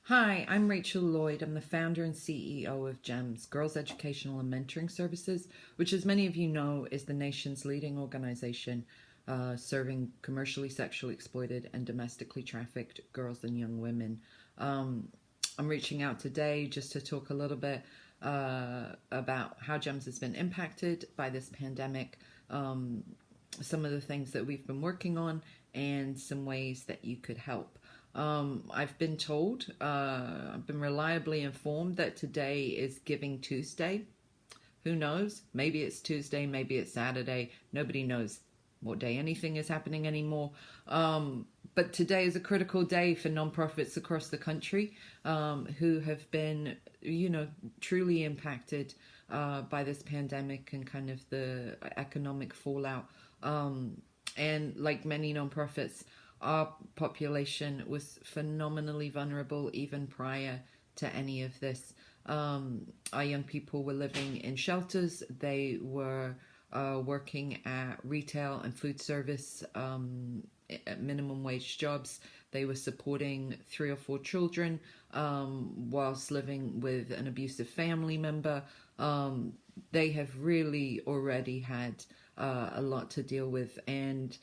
Hi, I'm Rachel Lloyd. I'm the founder and CEO of GEMS, Girls Educational and Mentoring Services, which, as many of you know, is the nation's leading organization serving commercially sexually exploited and domestically trafficked girls and young women. Um, I'm reaching out today just to talk a little bit about how GEMS has been impacted by this pandemic, some of the things that we've been working on, and some ways that you could help. I've been told, I've been reliably informed that today is Giving Tuesday. Who knows? Maybe it's Tuesday, maybe it's Saturday. Nobody knows what day anything is happening anymore. But today is a critical day for nonprofits across the country who have been, truly impacted by this pandemic and kind of the economic fallout. And like many nonprofits, our population was phenomenally vulnerable even prior to any of this. Our young people were living in shelters. They were working at retail and food service at minimum wage jobs. They were supporting 3 or 4 children whilst living with an abusive family member. They have really already had a lot to deal with, and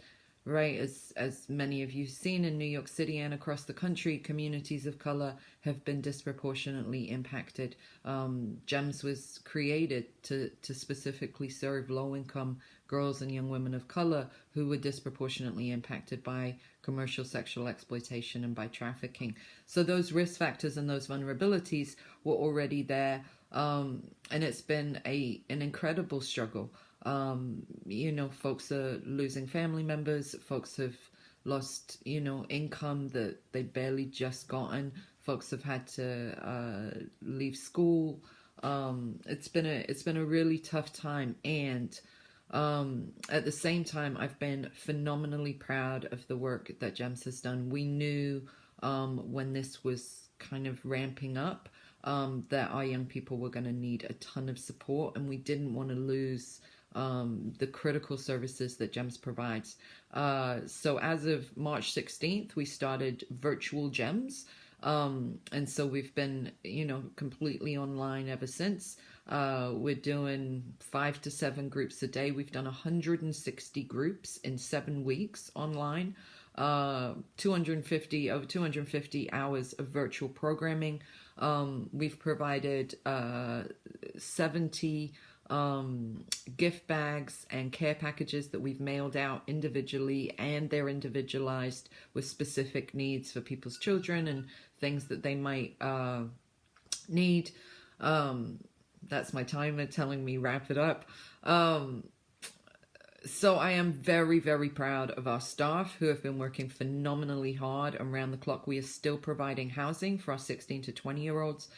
right, as many of you've seen in New York City and across the country, communities of color have been disproportionately impacted. GEMS was created to specifically serve low-income girls and young women of color who were disproportionately impacted by commercial sexual exploitation and by trafficking. So those risk factors and those vulnerabilities were already there, and it's been an incredible struggle. Folks are losing family members. Folks have lost, income that they barely just gotten. Folks have had to leave school. It's been a really tough time, and at the same time, I've been phenomenally proud of the work that GEMS has done. We knew when this was kind of ramping up that our young people were going to need a ton of support, and we didn't want to lose the critical services that GEMS provides. So as of March 16th, we started virtual GEMS. And so we've been, completely online ever since. We're doing 5 to 7 groups a day. We've done 160 groups in 7 weeks online. Over 250 hours of virtual programming. We've provided 70 gift bags and care packages that we've mailed out individually, and they're individualized with specific needs for people's children and things that they might need. That's my timer telling me wrap it up. So I am very, very proud of our staff who have been working phenomenally hard around the clock. We are still providing housing for our 16 to 20-year-olds.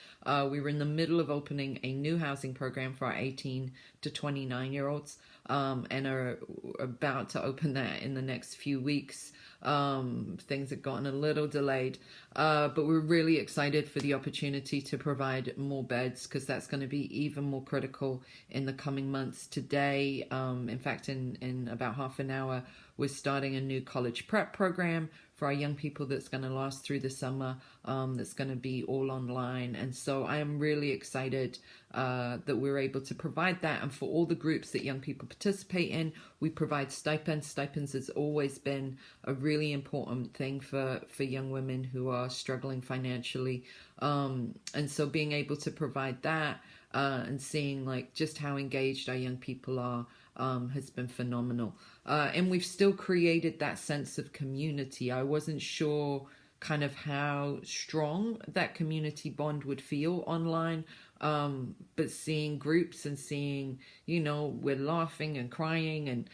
We were in the middle of opening a new housing program for our 18 to 29-year-olds and are about to open that in the next few weeks. Things have gotten a little delayed, but we're really excited for the opportunity to provide more beds, because that's going to be even more critical in the coming months. Today, in fact, in about half an hour, we're starting a new college prep program for our young people that's going to last through the summer, that's going to be all online. And so I am really excited that we're able to provide that. And for all the groups that young people participate in, we provide stipends. Stipends has always been a really important thing for young women who are struggling financially. And so being able to provide that and seeing like just how engaged our young people are has been phenomenal. And we've still created that sense of community. I wasn't sure kind of how strong that community bond would feel online, but seeing groups and seeing, we're laughing and crying and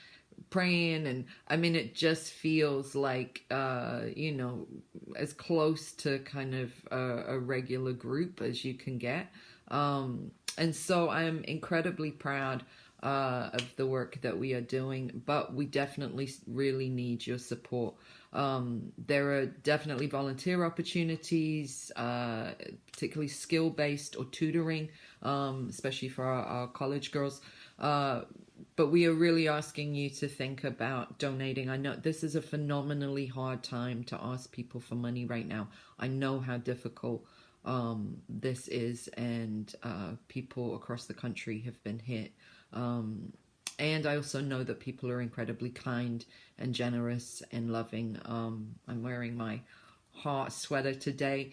praying, and I mean, it just feels like as close to kind of a regular group as you can get. And so I'm incredibly proud of the work that we are doing, but we definitely really need your support. There are definitely volunteer opportunities, particularly skill-based or tutoring, especially for our college girls. but we are really asking you to think about donating. I know this is a phenomenally hard time to ask people for money right now. I know how difficult this is, and people across the country have been hit. And I also know that people are incredibly kind and generous and loving. I'm wearing my heart sweater today,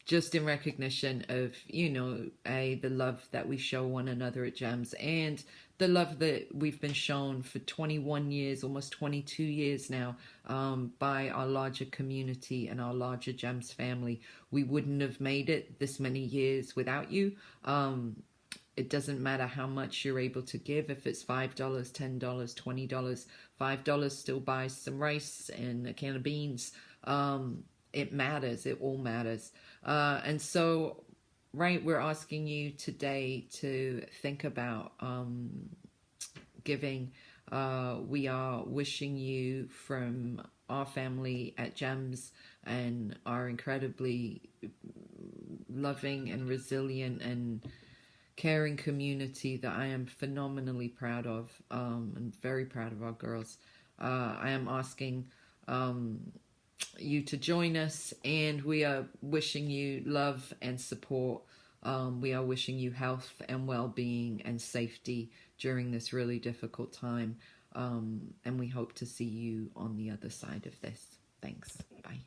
just in recognition of, the love that we show one another at GEMS, and the love that we've been shown for 21 years, almost 22 years now, by our larger community and our larger GEMS family. We wouldn't have made it this many years without you. It doesn't matter how much you're able to give. If it's $5, $10, $20, $5 still buys some rice and a can of beans. It matters. It all matters. And so, right, we're asking you today to think about giving. We are wishing you from our family at GEMS and our incredibly loving and resilient and caring community that I am phenomenally proud of, and very proud of our girls. I am asking you to join us, and we are wishing you love and support. We are wishing you health and well-being and safety during this really difficult time, and we hope to see you on the other side of this. Thanks. Bye.